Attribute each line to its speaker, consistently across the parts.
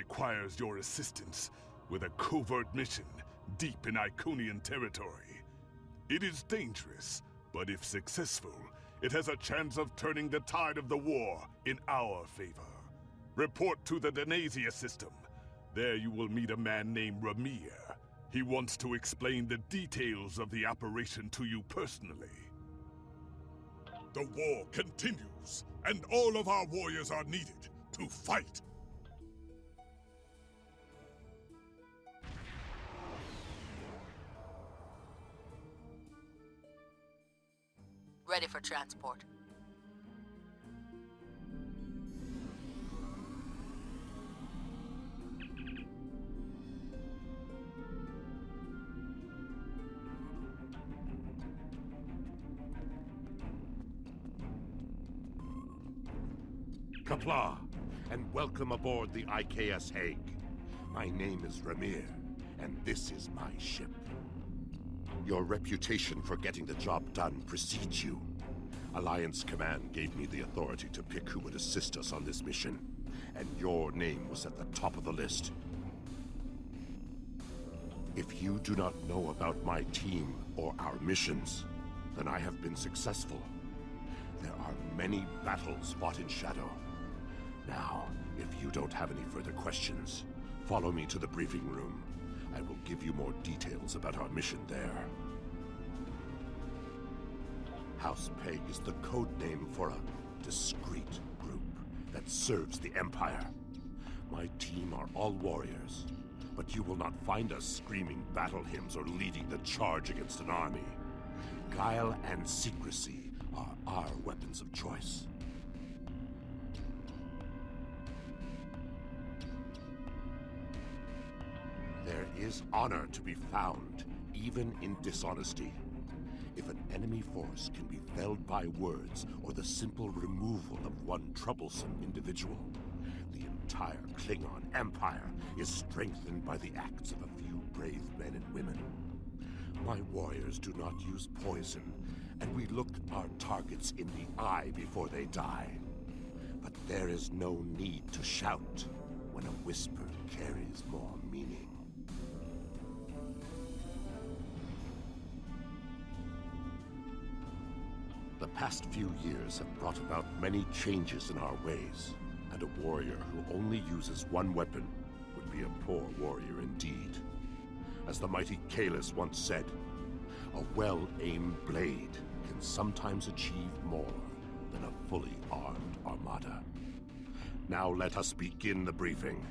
Speaker 1: requires your assistance with a covert mission deep in Iconian territory. It is dangerous, but if successful, it has a chance of turning the tide of the war in our favor. Report to the Denasia system. There you will meet a man named Ramir. He wants to explain the details of the operation to you personally. The war continues, and all of our warriors are needed to fight.
Speaker 2: Ready for transport.
Speaker 3: Kapla, and welcome aboard the IKS Hague. My name is Ramir, and this is my ship. Your reputation for getting the job done precedes you. Alliance Command gave me the authority to pick who would assist us on this mission, and your name was at the top of the list. If you do not know about my team or our missions, then I have been successful. There are many battles fought in shadow. Now, if you don't have any further questions, follow me to the briefing room. I will give you more details about our mission there. House Pegh is the code name for a discreet group that serves the Empire. My team are all warriors, but you will not find us screaming battle hymns or leading the charge against an army. Guile and secrecy are our weapons of choice. There is honor to be found, even in dishonesty. If an enemy force can be felled by words or the simple removal of one troublesome individual, the entire Klingon Empire is strengthened by the acts of a few brave men and women. My warriors do not use poison, and we look our targets in the eye before they die. But there is no need to shout when a whisper carries more meaning. The past few years have brought about many changes in our ways, and a warrior who only uses one weapon would be a poor warrior indeed. As the mighty Kalis once said, a well-aimed blade can sometimes achieve more than a fully armed armada. Now let us begin the briefing.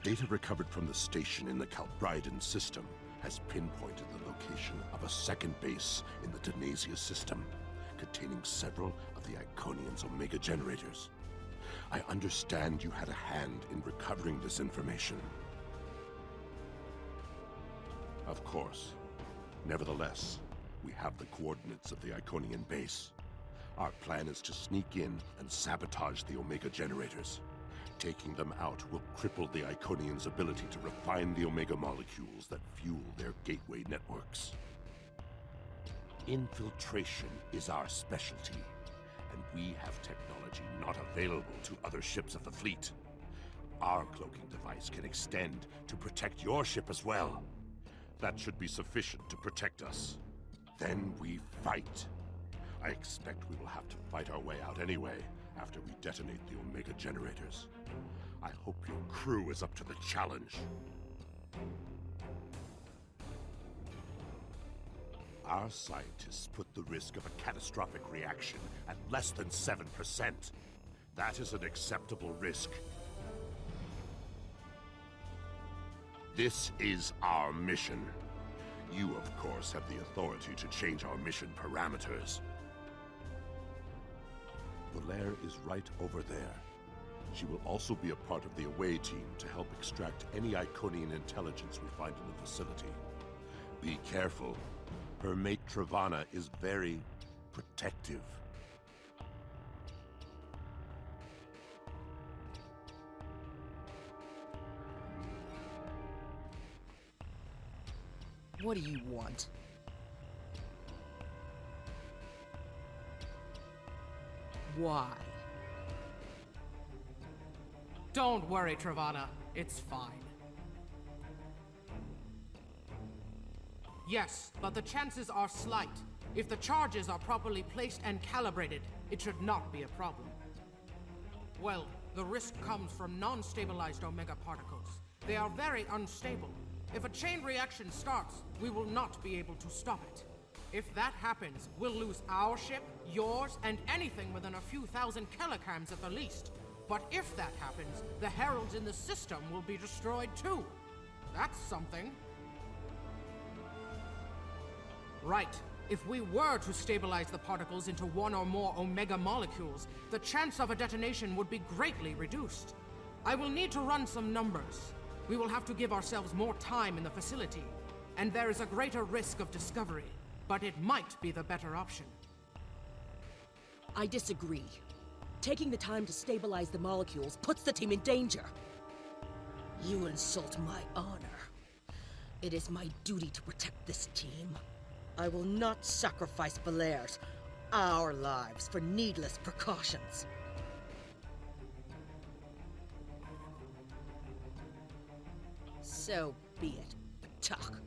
Speaker 3: Data recovered from the station in the Calbridan system has pinpointed the location of a second base in the Denasia system, containing several of the Iconian's Omega generators. I understand you had a hand in recovering this information. Of course. Nevertheless, we have the coordinates of the Iconian base. Our plan is to sneak in and sabotage the Omega generators. Taking them out will cripple the Iconians' ability to refine the Omega molecules that fuel their gateway networks. Infiltration is our specialty, and we have technology not available to other ships of the fleet. Our cloaking device can extend to protect your ship as well. That should be sufficient to protect us. Then we fight. I expect we will have to fight our way out anyway, after we detonate the Omega generators. I hope your crew is up to the challenge. Our scientists put the risk of a catastrophic reaction at less than 7%. That is an acceptable risk. This is our mission. You, of course, have the authority to change our mission parameters. Valere is right over there. She will also be a part of the away team to help extract any Iconian intelligence we find in the facility. Be careful. Her mate Travana is very protective.
Speaker 4: What do you want? Why?
Speaker 5: Don't worry, Travana. It's fine. Yes, but the chances are slight. If the charges are properly placed and calibrated, it should not be a problem. Well, the risk comes from non-stabilized Omega particles. They are very unstable. If a chain reaction starts, we will not be able to stop it. If that happens, we'll lose our ship, yours, and anything within a few thousand kilograms at the least. But if that happens, the heralds in the system will be destroyed too. That's something. Right. If we were to stabilize the particles into one or more Omega molecules, the chance of a detonation would be greatly reduced. I will need to run some numbers. We will have to give ourselves more time in the facility, and there is a greater risk of discovery, but it might be the better option.
Speaker 4: I disagree. Taking the time to stabilize the molecules puts the team in danger. You insult my honor. It is my duty to protect this team. I will not sacrifice Valere's, our lives, for needless precautions. So be it, Tuck.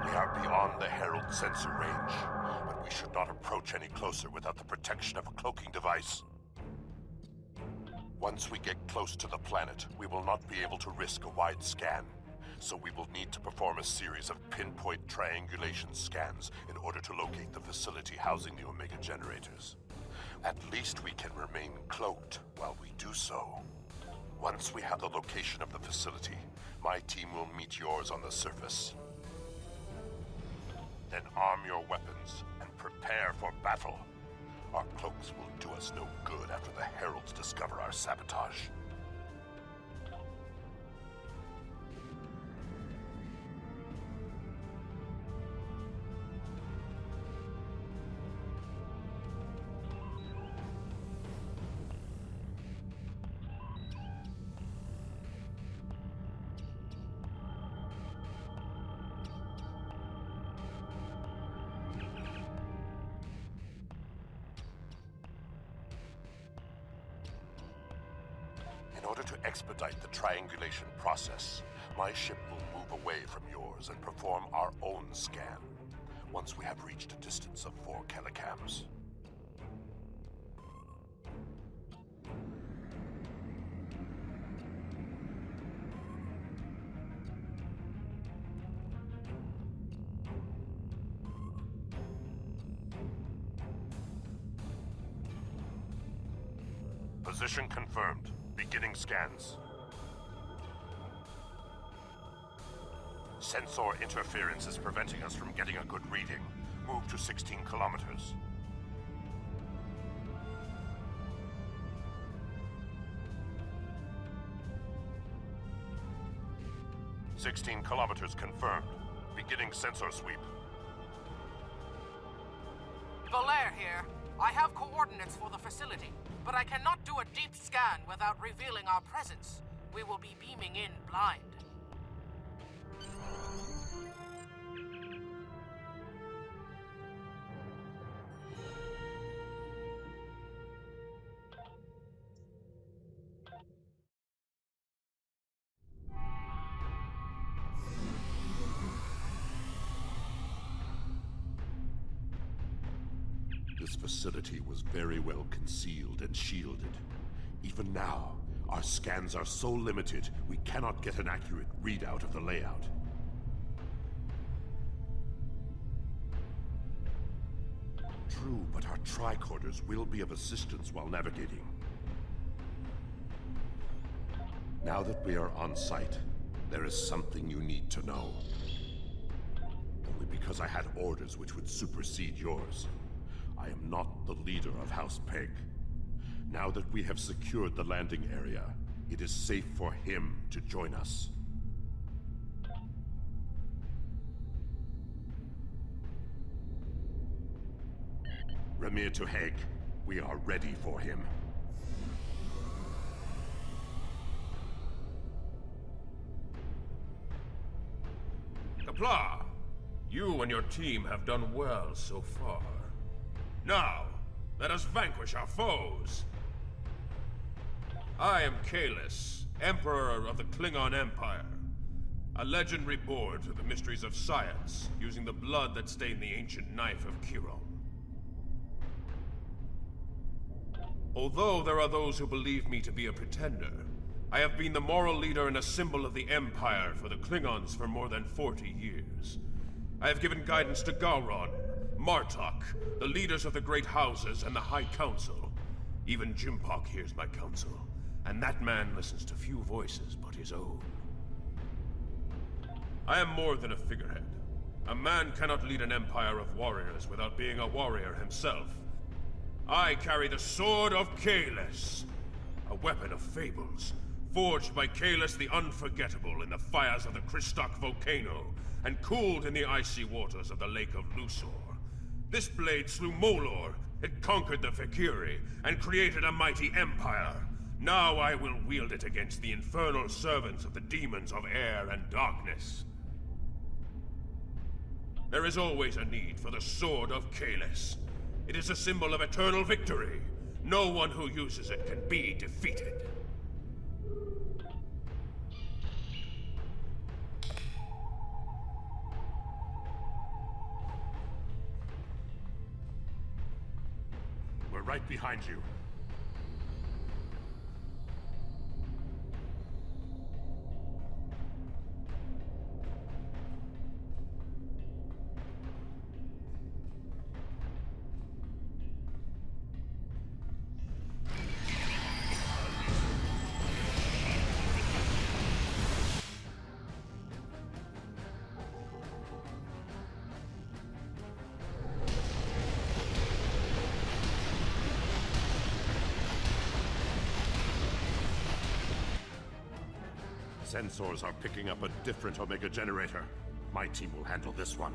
Speaker 3: We are beyond the Herald sensor range, but we should not approach any closer without the protection of a cloaking device. Once we get close to the planet, we will not be able to risk a wide scan, so we will need to perform a series of pinpoint triangulation scans in order to locate the facility housing the Omega generators. At least we can remain cloaked while we do so. Once we have the location of the facility, my team will meet yours on the surface. Then arm your weapons and prepare for battle. Our cloaks will do us no good after the Heralds discover our sabotage. In order to expedite the triangulation process, my ship will move away from yours and perform our own scan, once we have reached a distance of 4 kilocams. Position confirmed. Beginning scans. Sensor interference is preventing us from getting a good reading. Move to 16 kilometers. "16 kilometers confirmed. Beginning sensor sweep."
Speaker 5: Belair here. I have coordinates for the facility, but I cannot do a deep scan without revealing our presence. We will be beaming in blind.
Speaker 3: This facility was very well concealed and shielded. Even now, our scans are so limited, we cannot get an accurate readout of the layout. True, but our tricorders will be of assistance while navigating. Now that we are on site, there is something you need to know. Only because I had orders which would supersede yours. I am not the leader of House Pegh. Now that we have secured the landing area, it is safe for him to join us. Remir to Hague. We are ready for him.
Speaker 6: Kapla, you and your team have done well so far. Now, let us vanquish our foes. I am Kalis, Emperor of the Klingon Empire. A legend reborn to the mysteries of science, using the blood that stained the ancient knife of Kiron. Although there are those who believe me to be a pretender, I have been the moral leader and a symbol of the Empire for the Klingons for more than 40 years. I have given guidance to Gowron, Martok, the leaders of the Great Houses, and the High Council. Even Jimpok hears my counsel, and that man listens to few voices but his own. I am more than a figurehead. A man cannot lead an empire of warriors without being a warrior himself. I carry the Sword of Kalis, a weapon of fables, forged by Kalis the Unforgettable in the fires of the Kristok volcano, and cooled in the icy waters of the Lake of Luthor. This blade slew Molor, it conquered the Fakiri, and created a mighty empire. Now I will wield it against the infernal servants of the demons of air and darkness. There is always a need for the Sword of Kalis. It is a symbol of eternal victory. No one who uses it can be defeated.
Speaker 3: We're right behind you. Sensors are picking up a different Omega generator. My team will handle this one.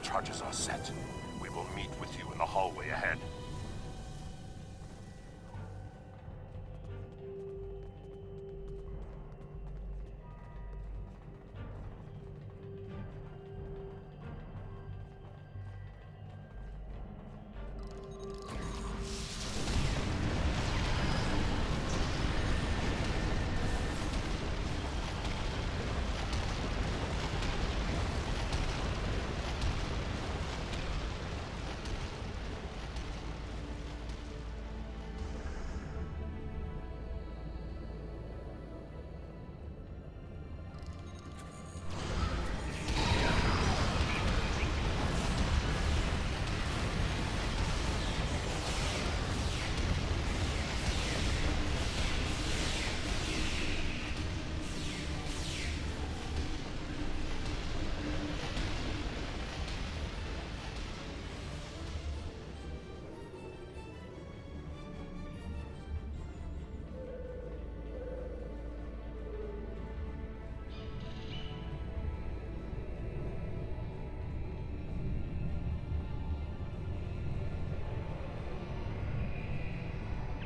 Speaker 3: charges are set. We will meet with you in the hallway ahead.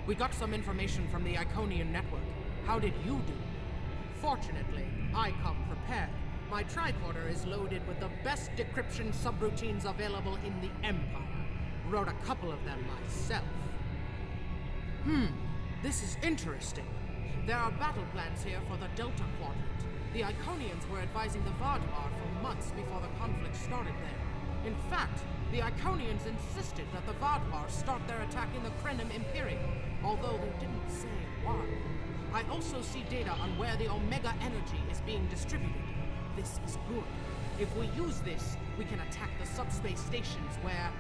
Speaker 5: We got some information from the Iconian network. How did you do? Fortunately, I come prepared. My tricorder is loaded with the best decryption subroutines available in the Empire. Wrote a couple of them myself. This is interesting. There are battle plans here for the Delta Quadrant. The Iconians were advising the Vadvar for months before the conflict started there. In fact, the Iconians insisted that the Vadvar start their attack in the Krenim Imperium, although they didn't say why. I also see data on where the Omega energy is being distributed. This is good. If we use this, we can attack the subspace stations where...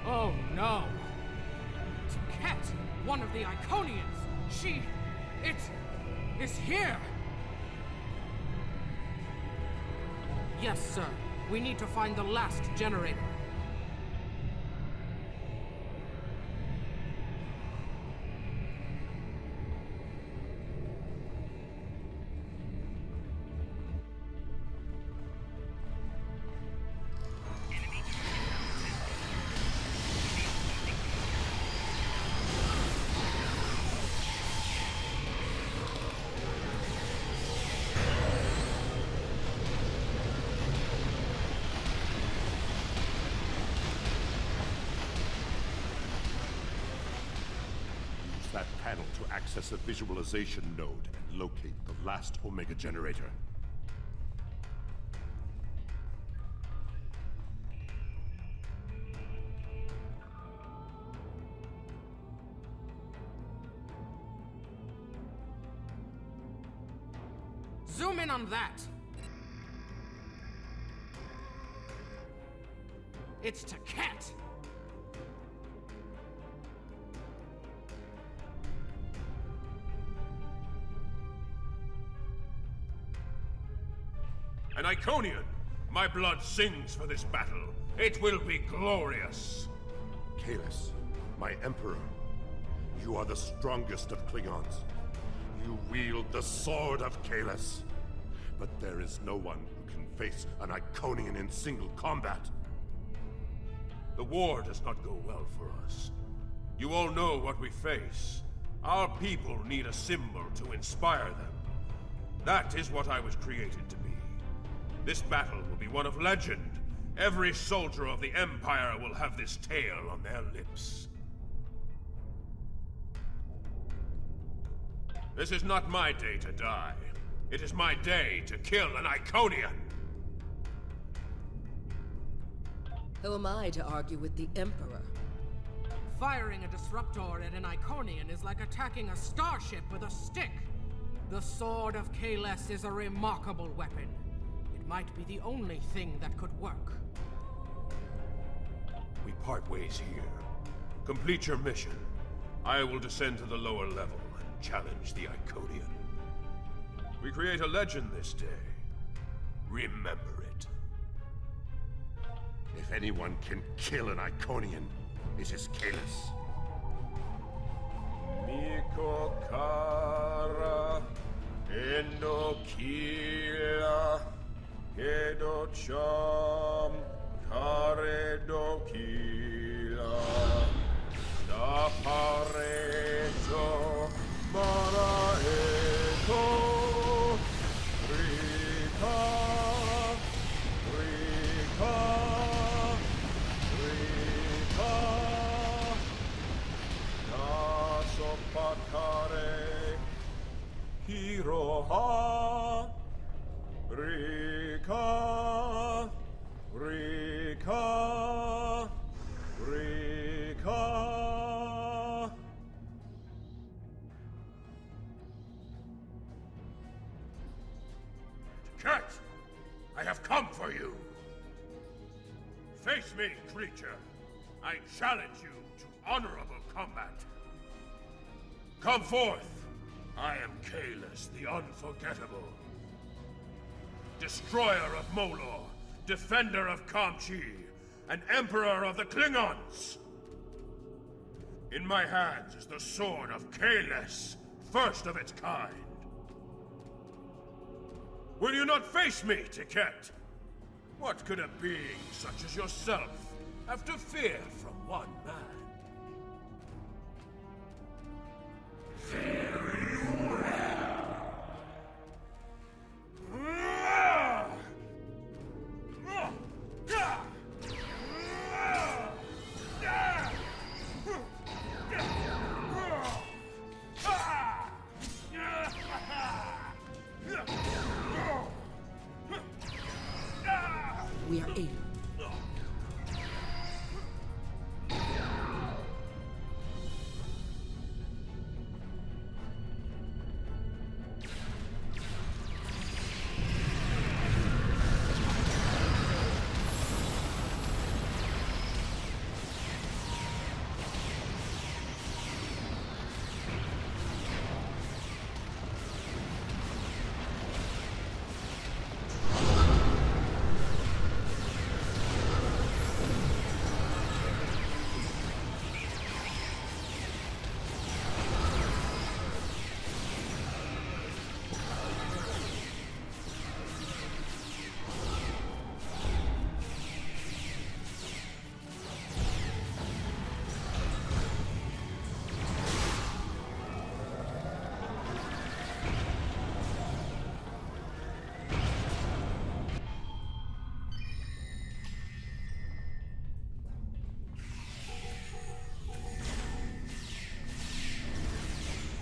Speaker 5: Oh no! Ket, one of the Iconians! It's here! Yes, sir. We need to find the last generator.
Speaker 3: That panel to access a visualization node and locate the last Omega generator.
Speaker 5: Zoom in on that! It's to Ket!
Speaker 6: An Iconian! My blood sings for this battle. It will be glorious!
Speaker 3: Kahless, my Emperor, you are the strongest of Klingons. You wield the sword of Kahless. But there is no one who can face an Iconian in single combat.
Speaker 6: The war does not go well for us. You all know what we face. Our people need a symbol to inspire them. That is what I was created to be. This battle will be one of legend. Every soldier of the Empire will have this tale on their lips. This is not my day to die. It is my day to kill an Iconian!
Speaker 4: Who am I to argue with the Emperor?
Speaker 5: Firing a disruptor at an Iconian is like attacking a starship with a stick. The Sword of Kahless is a remarkable weapon. It might be the only thing that could work.
Speaker 6: We part ways here. Complete your mission. I will descend to the lower level and challenge the Iconian. We create a legend this day. Remember it.
Speaker 3: If anyone can kill an Iconian, it is Kahless.
Speaker 6: Miko Kara Endo Kila Edo Cham Karedokila. Daparecho. Maraeto. Rika. Rika. Rika. Nasopakare. Hiroha. Rika. Rika. Rika. Cat, I have come for you. Face me, creature. I challenge you to honorable combat. Come forth. I am Kahless, the Unforgettable. Destroyer of Molor, defender of Kamchi, and emperor of the Klingons. In my hands is the sword of Kahless, first of its kind. Will you not face me, Tiket? What could a being such as yourself have to fear from one man?
Speaker 4: We are in.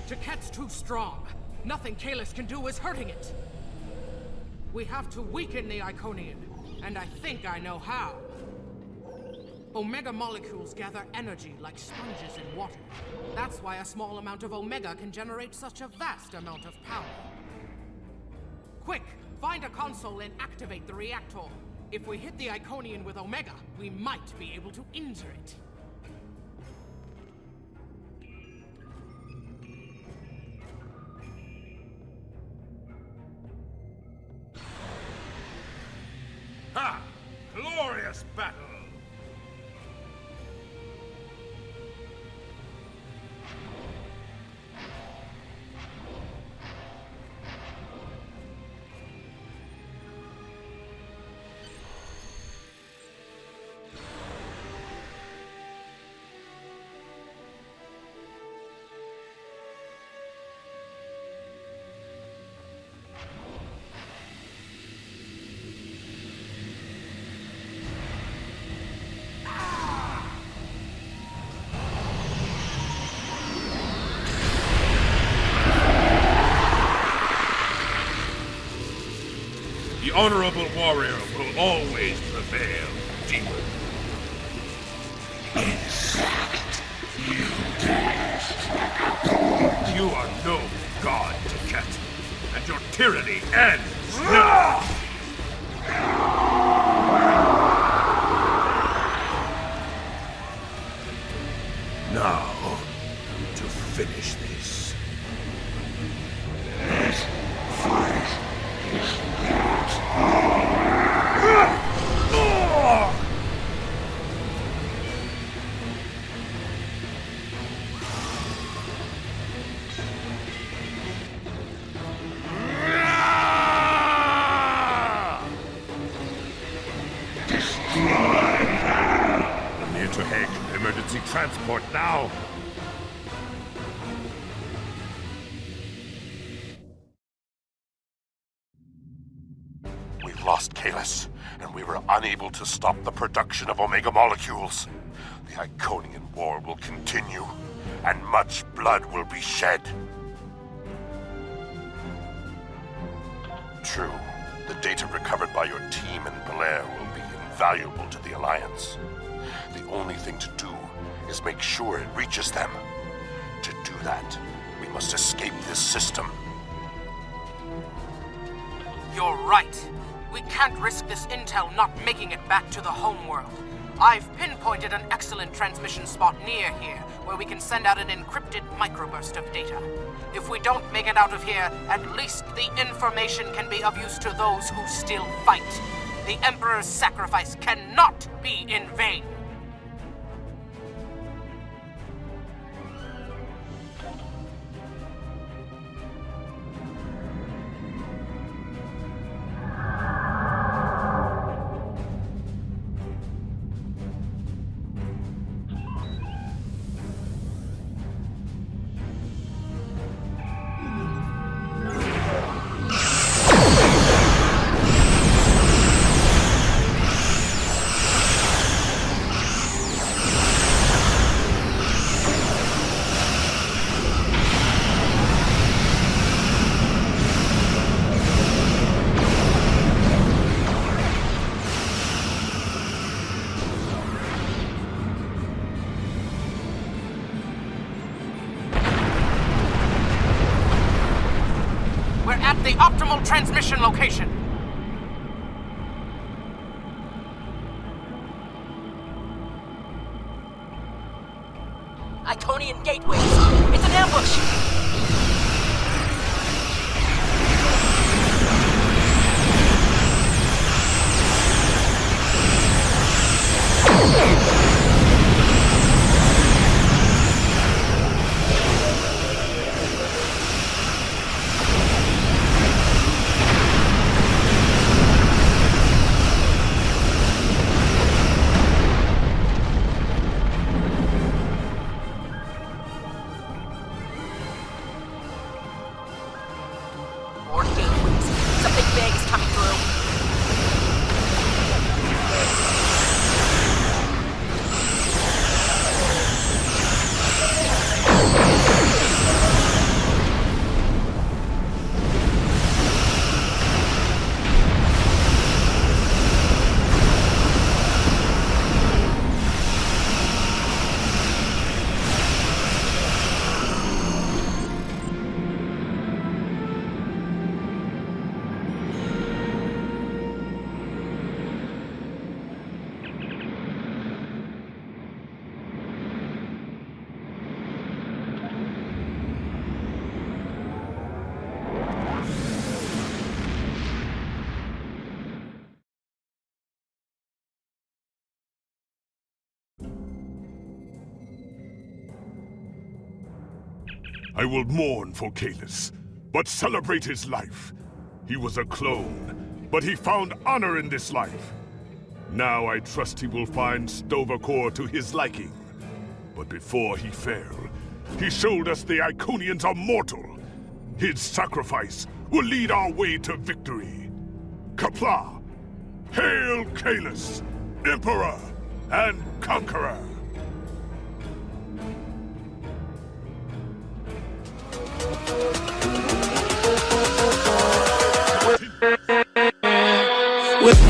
Speaker 5: Tiket's too strong. Nothing Kahless can do is hurting it. We have to weaken the Iconian, and I think I know how. Omega molecules gather energy like sponges in water. That's why a small amount of Omega can generate such a vast amount of power. Quick, find a console and activate the reactor. If we hit the Iconian with Omega, we might be able to injure it.
Speaker 6: Ha! Glorious battle! The honorable warrior will always prevail, demon. You are no god, Tiket, and your tyranny ends now! Now, to finish this.
Speaker 3: transport now! We've lost Kahless, and we were unable to stop the production of Omega molecules. The Iconian War will continue, and much blood will be shed. True, the data recovered by your team in Belair will be invaluable to the Alliance. The only thing to do is make sure it reaches them. To do that, we must escape this system.
Speaker 5: You're right. We can't risk this intel not making it back to the homeworld. I've pinpointed an excellent transmission spot near here, where we can send out an encrypted microburst of data. If we don't make it out of here, at least the information can be of use to those who still fight. The Emperor's sacrifice cannot be in vain. The optimal transmission location.
Speaker 4: Iconian gateways. It's an ambush.
Speaker 1: I will mourn for Kahless, but celebrate his life. He was a clone, but he found honor in this life. Now I trust he will find Sto-vo-kor to his liking. But before he fell, he showed us the Iconians are mortal. His sacrifice will lead our way to victory. Qapla'! Hail Kahless, Emperor and Conqueror!
Speaker 7: With